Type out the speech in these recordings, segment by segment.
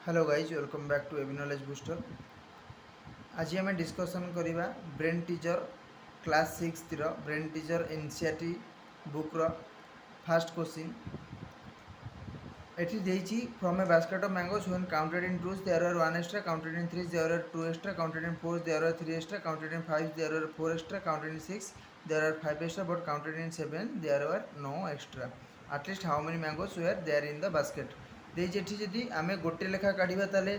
Hello guys welcome back to AB knowledge booster. आज आम discussion करवा brain teacher class 6 brain teacher NCERT बुक्र first question एटी देइछि from a basket of mangoes when counted in 2s there are 1 extra, counted in 3s there are 2 extra, counted in 4s there are 3 extra, counted in 5s there are 4 extra, counted in 6 there are 5 extra, but counted in 7 there are no extra. At least how many mangoes were there in the basket. देइछि एठी जदि आमे गोटे लेखा काढिबा ताले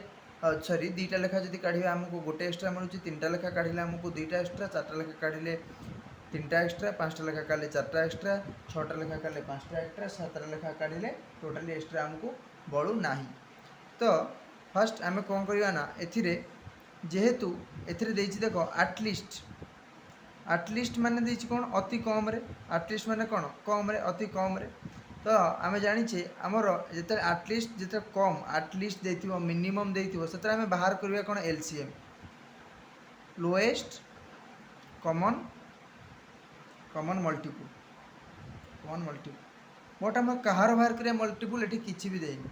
sorry दुईटा लेखा जदि काढिबा हमको गोटे एक्स्ट्रा मिलुछि, तीनटा लेखा काढिले हमको दुईटा एक्स्ट्रा, चारटा लेखा काढिले तीनटा एक्स्ट्रा, पाँचटा लेखा काढिले चारटा एक्स्ट्रा, छटा लेखा काढिले पाँचटा एक्स्ट्रा, सातटा लेखा काढिले टोटाली एक्स्ट्रा हमको बळु नाही। तो फर्स्ट आम कौन करवा ना एथिरे जेहेतु एथिरे देइछि देखो आटलिस्ट माने देइछि कौन अति कम रे, आटलिस्ट माने कौन कम रे अति कम रे। तो आम जाचे आमर जिते आटलिस्ट जिते कम आटलिस्ट देथिबो मिनिमम देथिबो सेतरे आम बाहर करवा कौन LCM lowest common common multiple but आम कहार बाहर करिया मल्टीपल एठी किछि भी देइनि।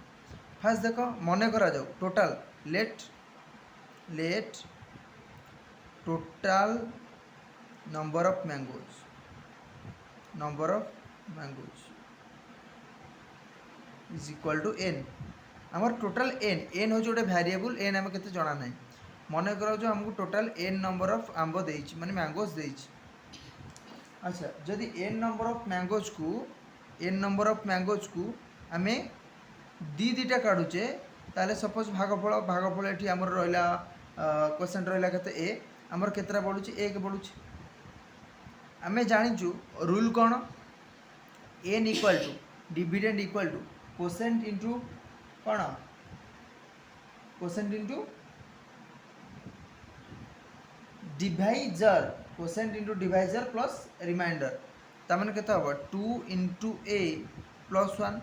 फास्ट देख मन करा जाऊ total let total number of mangoes is equal to n. आमर टोटाल एन हूँ गोटे वेरिएबल एन आम के जना ना। मन करा जो हमको टोटाल एन नंबर ऑफ आंब देइछि माने मैंगोज देइछि। अच्छा जदि एन नंबर ऑफ मैंगोज को आम दीटा काढ़ुचे ताले सपोज भागफल ये आमर रहा क्वेश्चन रहा के ए आमर केतरा बढ़ुची एक बढ़ुची। आम जाचु रूल कौन N equal to dividend equal to quotient into कौन quotient into divisor quotient into divisor plus remainder तमें के 2 इंटू ए प्लस 1।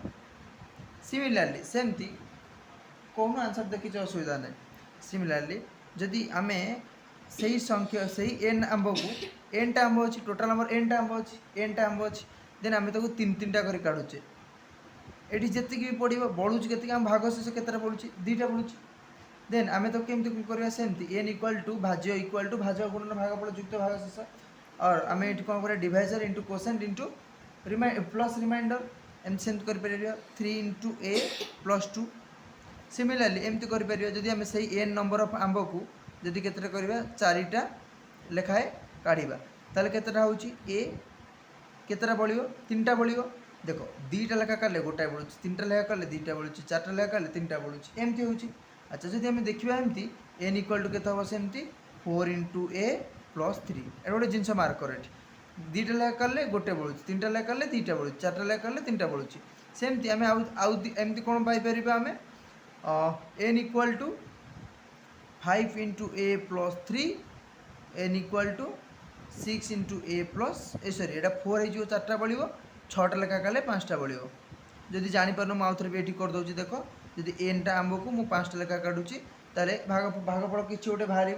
सिमिलारली सेमती कौन आंसर देखी असुविधा नहीं। सिमिलारली जदि आम सही संख्या सही एन आंब को एनटा आंब अच्छी टोटाल आमर एनटा आंब अच्छी देन आम ताको तीन तीनटा कर काढ़ुचे ये जी भी पड़ो बढ़ुची के आम भाग शेष के बढ़ुची दुईटा बढ़ुची देन आम तो केमती करवा सेमती एन इक्वल टू भाज्य गुणन भागफल युक्त भाग शेष और आम ये कौन कर divisor into quotient into plus remainder एमती सेमती कर 3 इंटू ए प्लस 2। सिमिलारली एमती कर जदि आम सही एन नंबर ऑफ आंब को जदि केतटा करवा चारिटा लेखाए काढ़ा ताले केतटा होची ए केतटा बळियो तीनटा बळियो। देखो दुईटा लेखा काले गोटाए बळुची, तीनटा लेखा काले दुईटा बळुची, चारटा लेखा काले तीनटा बळुची एमती होची। अच्छा जदि आम देखिबा एमती एन इक्वल टू केते हो सेमती 4 इंटू ए प्लस 3 एटा गोटे जिनस मार्क कर एठी दुईटा लेखा काले गोटे बळुची, तीनटा लेखा काले दुईटा बळुची, चारटा लेखा काले तीनटा बळुची सेमती आम एमती कोन पाई परिबा आम n equal to 5 into a plus 3 n equal to 6 into a plus sorry एटा 4 हो चार्टा बढ़ो 6टा लेखा काले 5टा बढ़ो। जदि जापार मुझे आउे भी ये करदे देख जदि एनटा आंब को मुझे 5टा लेखा काढ़ुची ताले भागफल किसी गोटे बाहर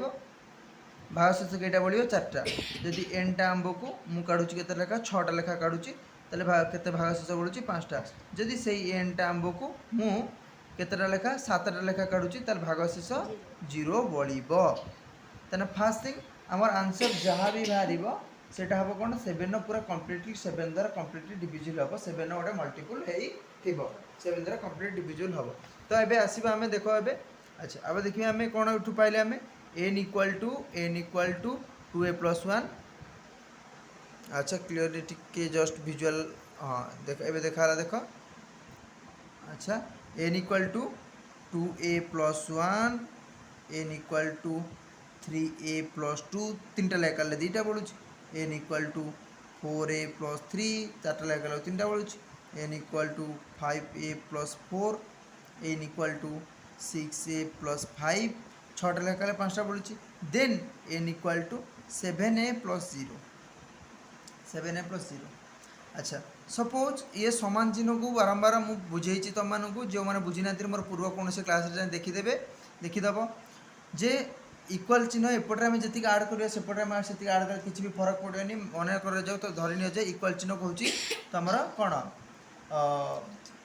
भाग शेष कईटा बढ़ो 4टा। जदि एनटा आंब को मुझे काढ़ुची के लेखा 6टा लेखा काढ़ुची ताले केते भाग शेष बढ़ुची 5टा। जदि से एनटा आंब को मु केतटा लेखा 7टा लेखा काढ़ुची ताले भाग शेष 0 बढ़ो। तेना फास्ट थिंग आमर आंसर जहाँ भी बाहर सेटा हम कौन 7 पूरा कम्प्लीटली 7 द्वारा कम्प्लीटली डिविजिबल हम 7 गोटे मल्टीपल हो 7 द्वारा कम्प्लीट डिविजिबल हम। तो ये आसवा आम देख ए अच्छा अब देखिए आम कौन उठू पाइले आम n equal to 2a plus 1। अच्छा क्लीयरली टिके जस्ट विजुअल हाँ देख ए देखा देख अच्छा N equal to 2a plus 1 N equal to 3a plus 2 तीनटा लेखा दुईटा बढ़ुची N equal to 4a plus 3 चार्टा लेखा तीनटा बढ़ुची N equal to 5a plus 4 N equal to 6a plus 5 6टा लेखा 5टा बढ़ुची then N equal to 7a plus 0। अच्छा सपोज ये समान चिन्ह को बारंबार मुझे बुझे तुमको जो मैंने बुझी ना मोर पूर्व कौन से क्लास देखीदेव जे इक्वल चिन्ह एपटे आम जी आड करा सेपटे आम से आड कर किसी भी फरक पड़ेनि मन कर जाऊ तो धरी नि जाए इक्वल चिन्ह कहूँ तुम कौन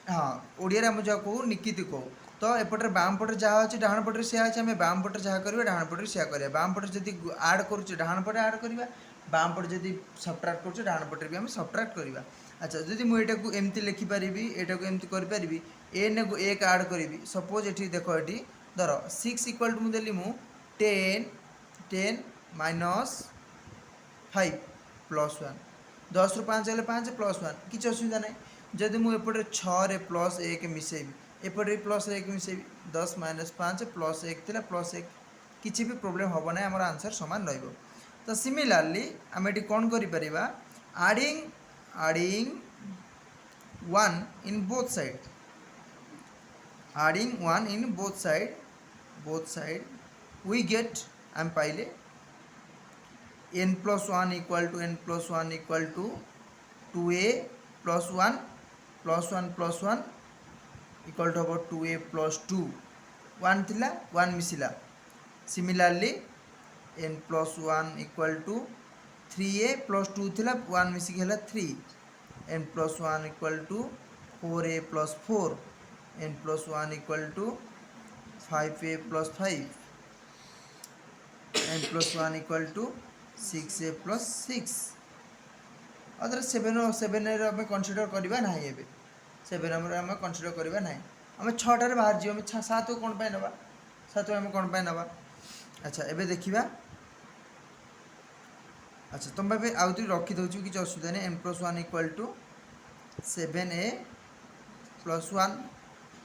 हाँ ओडिया आम जहाँ कहूँ निकिति कहूँ तो एपटे बाम पटे जहाँ अच्छे डाण पटे से अच्छे आम बाम पटे जहाँ करेंगे डाण पटे से करें बाम पटे जब आड करुचे डाण पटे आड करवा बाम पटे जब सब्ट्राक्ट करुचे डाण पटे भी आम सब्ट्राक्ट करवा। अच्छा जदि मुझे एमती लिखिपारि यहाँ को एमती करी एन को एक आड करी सपोज ये देख ये धर 6 इक्वल टू मुझे मु 10 माइनस 5 प्लस 1 10 रु 5 हेल्ले 5 प्लस 1 किसी असुविधा ना जदि मुझे 6 प्लस 1 मिसेबी एपटे प्लस 1 मिसेबी 10 माइनस 5 प्लस 1 थी प्लस 1 किसी भी प्रोब्लेम हम ना आम आंसर सामान रही। तो सिमिलारली आम ये कौन कर adding 1 in both side adding 1 in both side we get am paile n plus 1 equal to n plus 1 equal to 2a plus 1 plus 1 plus 1 equal to about 2a plus 2 1 थिला 1 मिसिला। सिमिलारली n plus 1 equal to 3a plus 2 थिला 1 मिसिक है 3 n plus 1 equal to 4a plus 4 n plus 1 equal to 5a plus 5 n plus 1 equal to 6a plus 6 other 7 आम consider करवा ना ए 7 आम consider करवा ना आम 6टार बाहर जी आम 7 को कौन पाई नवा 7 आम कौन पाई नवा। अच्छा एबे देखिबा अच्छा तुम भाई आउ ती रखी दउछु कि असुविधा नहीं n plus 1 equal to 7a plus 1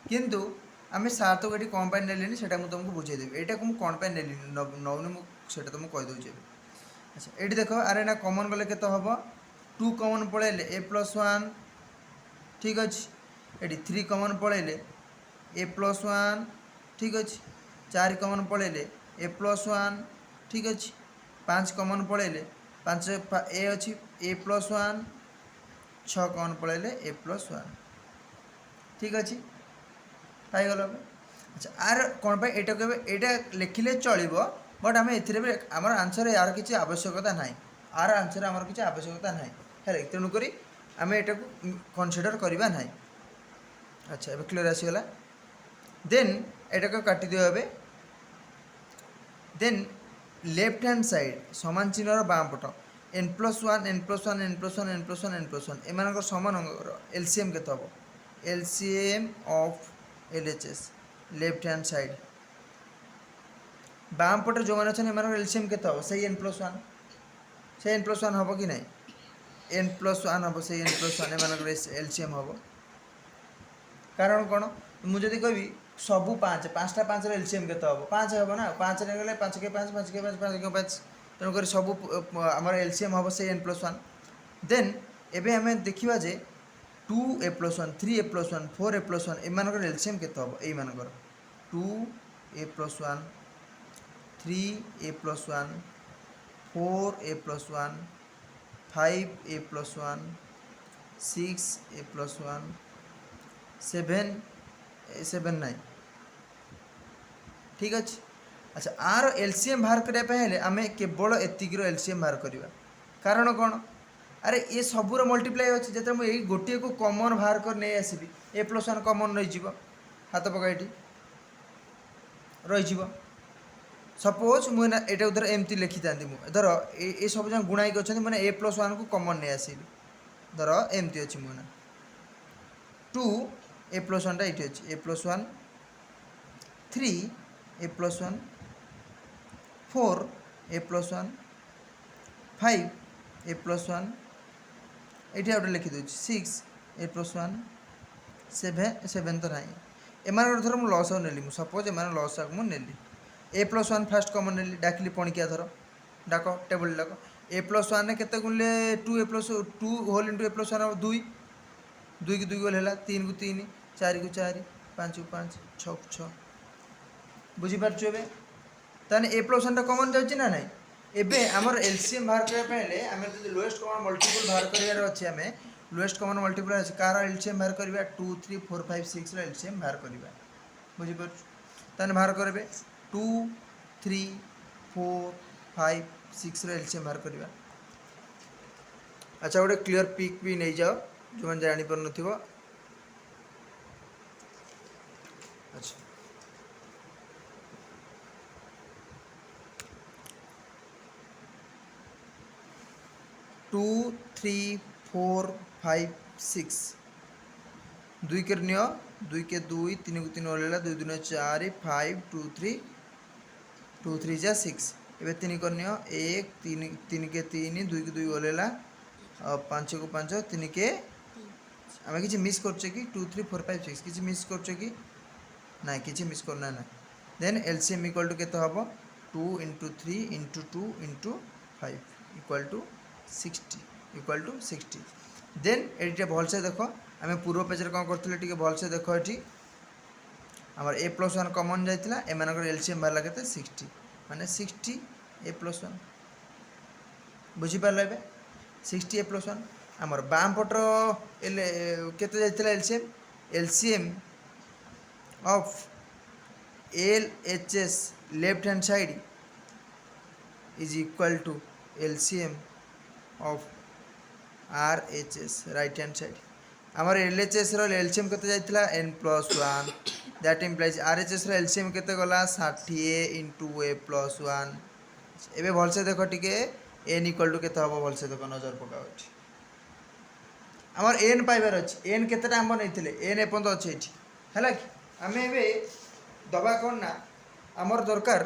किंतु आम 7 को ये कौन पाई नेली से तुमको बुझेदेवी यहाँ को कौन पाई नेली नौनी मुझे तुमको कहीदे। अच्छा ये देख आरे ना कमन गले के हम 2 कमन पलैले ए प्लस 1 ठीक अच्छे ये 3 कमन पलैले ए प्लस 1 ठीक अच्छे 4 कमन पलैले ए प्लस 1 ठीक अच्छे 5 कमन पलैले 5 ए अच्छी ए प्लस 1 6 कमन पलैले ए प्लस 1 ठीक अच्छे पाईगल। अच्छा आर कौन पाई यहाँ लिखिले चलो बट आम एमर आंसर यार किसी आवश्यकता ना आर आंसर आमर किसी आवश्यकता ना है तेणुक आम यहाँ को कनसीडर करवा ना। अच्छा ए क्लियर आसीगला देन यहाँ को काटी दियो A then left hand side समान चिन्हर बाम पट n plus 1 n plus 1 n plus 1 n plus 1 n plus 1 एम समान एलसीएम के हम LCM of LHS left hand side बाम पटे जो मैंने अच्छे एम एलसीएम के हम से n plus 1 से n plus 1 हम कि नहीं n plus 1 हम से n plus 1 एम एलसीएम हम कारण कौन मुझे कहि सबू 5टा 5 एलसीएम के हम 5 हम ना 5 गले 5 के 5 5 के 5 5 के 5 तेणुक सब आम एलसीएम हम से n plus 1 देन एबे आम देखा जे 2a plus 1 3a plus 1 4a plus 1 एम एलसीएम के हम यही 2a plus 1 3a plus 1 4a plus 1 5a plus 1 6a plus 1 7 9 ठीक अच्छे। अच्छा आर एलसीएम बाहर करने आम केवल एतिक एलसीएम बाहर करवा कारण कौन अरे ये सबूर मल्टीप्लाई अच्छे जो मुझे गोटे को कमन बाहर कर नहीं आसबि ए प्लस 1 कमन रही हाथ पका ये रही सपोज मुझे यहाँ धर एमती लिखी था धर ये सब जन गुणाई अच्छे मैंने ए प्लस 1 को कमन नहीं आसबि धर एमती अच्छी मुझे 2 ए प्लस 1 ये अच्छे ए प्लस 1 3 ए प्लस 1 4 ए प्लस 1 5 ए प्लस 1 ये गोटे लिखिदे 6 ए प्लस 1 7 तो ना एम धर मुझे लस नेली सपोज एम लस मुझे ए प्लस 1 फास्ट कमन नेली डाकिली पणिकिया धर डाक टेबल डाक ए प्लस 1 के गुणले 2 ए plus 2 whole into a plus 1 2 2 की 2 गोल है 3 को 3 4 को 4 5 को 5 6 को 6 बुझीपार ए ताने ए प्लस 1 कमन जाऊँगी ना नहीं एबे आमर एलसीएम बाहर करने आम जो लोएस्ट कमन मल्टीपल बाहर करार अच्छे आम लोएस्ट कमन मल्टीपल अच्छे कार एलसीएम बाहर करवा 2 3 4 5 6 एलसीएम बाहर करवा बुझीपार ताने बाहर करेंगे 2 3 4 5 6 एलसीएम बाहर करवा। अच्छा गोटे क्लियर पिक भी नहीं जाओ जो मैंने जापर न। अच्छा 2 3 4 5 6 2 के नियो 2 के 2 3 को 3 ओलेला 2 2 4 5 2 3 2 3 जा 6 एबे 3 कर नियो 1 3 3 के 3 2 के 2 ओलेला 5 को 5 3 के आमे किछि मिस करछे कि 2 3 4 5 6 किछि मिस करछे कि ना किछि मिस करना ना देन एलसीएम इक्वल टू केते हबो 2 into 3 into 2 into 5 equal to 60 equal to 60 then एटा भल से देखो आमे पूर्व पेज रे कोन करथिले टिके भल से देखो एठी हमर a + 1 कॉमन जाइतिला ए मानकर एलसीएम बाला केते 60 माने 60 a + 1 बुझी पाले बे 60 a + 1 हमर बाम पटर एले केते जाइतिला LCM of LHS left hand side is equal to LCM of RHS right hand side आमर LHS रो LCM केते जाइतिला n + 1 that implies RHS row LCM केते गला 60 into a + 1 एबे भल से देखो टिके n = केते हबो भल से देखो नजर पकाओ एठी आमर n पाइबार अछि n केतेटा आंब नैथिले n एपंत अछि एठी हला कि आमे एबे दबा कौन ना आमर दरकार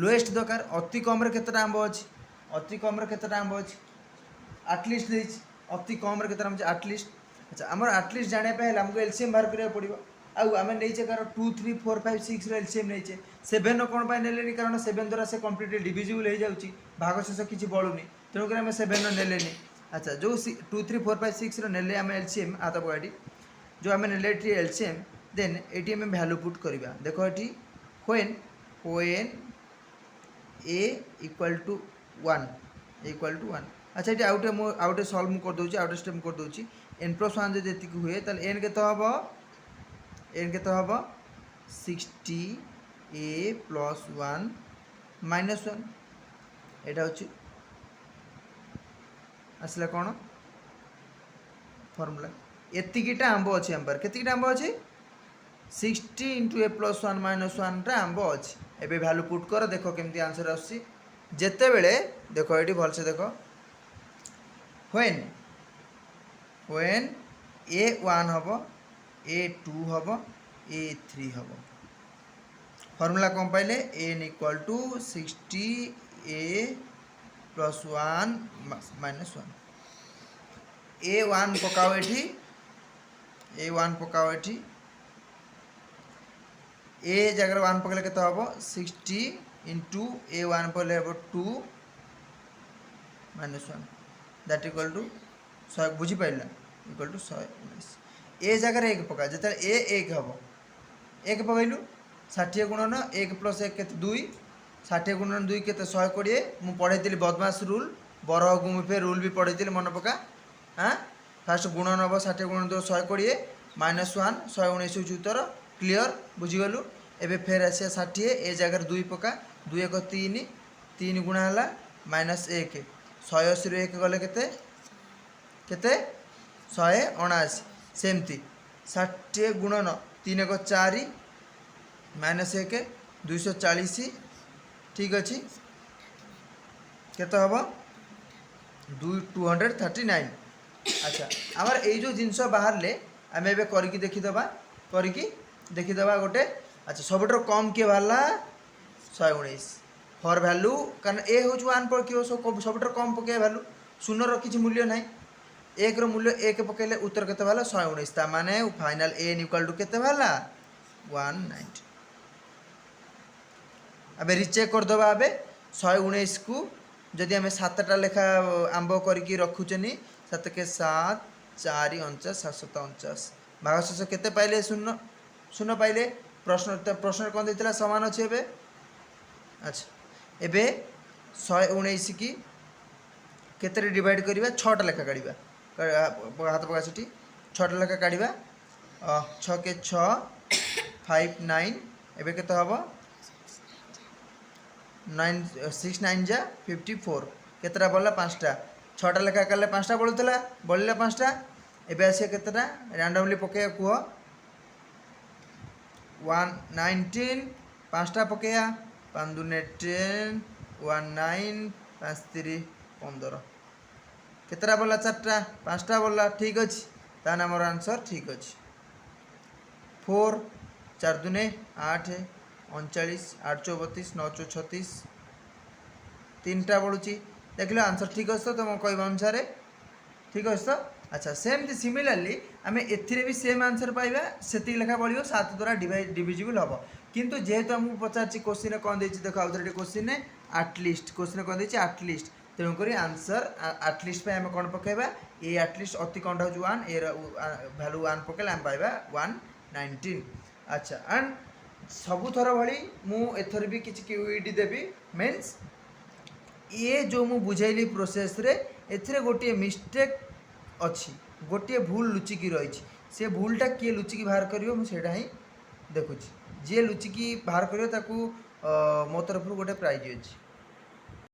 लोएस्ट दरकार अति कम रे केतेटा आंब अछि अति कम रे केतेटा आंब अछि एटलिस्ट देछि अति कम रे केतेटा आंब एटलिस्ट अच्छा आमर एटलिस्ट जाने पे हमको एलसीएम बाहर करिया पड़िबो आउ आमे नैचे कार 2 3 4 5 6 रे एलसीएम नैचे 7 नो कोन पाइ नेलेनी कारण 7 द्वारा से कंप्लीटली डिविजिबल हो जाउची भागशेष किछि बळुनी तेनु करे आमे 7 नो नेलेनी अच्छा जो 2 3 4 5 6 रो नेले आमे एलसीएम आता बगाडी जो आमे नेले टी एलसीएम देन एटी में वैल्यू पुट करिबा देखो eighty when a equal to 1 अच्छा एटी आउटे सॉल्व कर दोची आउटे स्टेप कर दोची n + 1 जे एतिक हुए ताले n केते हबो 60 a + 1 - 1 एटा होची असला कोन फार्मूला एतिकीटा आंबो अछि हम पर केतिकीटा आंबो अछि 60 into a + 1 - 1 रा आंबो अछि एबे वैल्यू पुट कर देखो केमती आंसर आसी जेते बेले देखो एटी भल से देखो when a 1 हबो a 2 हबो a 3 हबो फार्मूला कोन पाइले n = 60 a + 1 - 1 a 1 पकाओ एठी a जगह 1 पकले केते हबो 60 into a 1 पकले हबो 2 - 1 दैट इक्वल टू 100 बुझी पाइला इक्वल टू 119 a जगह 1 पका जते a 1 हबो 1 पकैलु 60 गुणन 1 + 1 केते 2 60 गुणन 2 केते 120 मु पढैतिली बदमाश रूल बरो गुमफे रूल भी पढैतिली मन पका हां फर्स्ट गुणन हबो 60 गुणन 2 120 - 1 119 उत्तर क्लियर बुझी गलु एबे फेर आसे 60 ए जगह 2 पका 2 1 3 3 गुणा हला -1 180 रे 1 गले केते 179 सेमती 60 गुणन 3 1 4 -1 240 ठीक अछि केते हबो 239 अच्छा आमर ए जो जिंस बाहर ले आमे एबे करिकि देखि दबा गोटे अच्छा सबटर कम के वाला 119 फॉर वैल्यू कारण ए होच 1 पर कियो सबटर कम पके वैल्यू शून्य रो किछि मूल्य नाही 1 रो मूल्य 1 पकेले उत्तर केते वाला 119 ता माने फाइनल n = केते वाला 190 अबे रीचेक कर दबा अबे 119 को जदि हमें 7टा लेखा आंबो करिकि रखुचनी 7 के 7 4 49 749 भागशेष केते पाइले शून्य पाइले प्रश्न कोन देतिला समान अछि एबे अच्छा एबे 119 की केते रे डिवाइड करिबा 6टा लेखा काढिबा हाथ पका सिटी 6टा लेखा काढिबा 6 के 6 5 9 एबे केते हबो 9 6 9 जा 54 केतरा बोला 5टा 6टा लेखा काले 5टा बोलुतला बोलले 5टा एबे आसे केतरा रैंडमली पके कुहो 119 5टा पकेया 5 2 10 19 5 3 15 केतटा बोला 4टा 5टा बोला ठीक अच्छे ताने आमर आंसर ठीक अच्छे 4 4 दुने 8 39 8 34 9 36 3टा बढ़ुची देख लो आंसर ठीक अच्छे तो तुम कहवा अनुसार ठीक अच्छे तो अच्छा सेमती सिमिलारली आम एथिरे भी सेम आंसर पाइबा से लेखा बढ़ो 7 द्वारा डिविजिबल हम किंतु जेहेतु आमको पचार क्वेश्चन कौन देती देख आउ थे क्वेश्चन आटलिस्ट क्वेश्चन कौन देती आटलिस्ट तेणुक आंसर आटलिस्ट आम कौन पकेबा ए आटलिस्ट अति कौन हो 1 ए भैल्यू 1 पकेले आम पाइबा 119 अच्छा एंड सबुथर भली मुझर भी किसी क्यूईडी देवी मीन्स ये जो मु बुझेली प्रोसेस रे एथिरे गोटे मिस्टेक अच्छी गोटे भूल लुचिकी रही से भूलटा किए लुचिकी बाहर करियो मुझे ही देखुची जी लुचिकी बाहर करियो ताकू मो तरफ गोटे प्राइज अच्छी।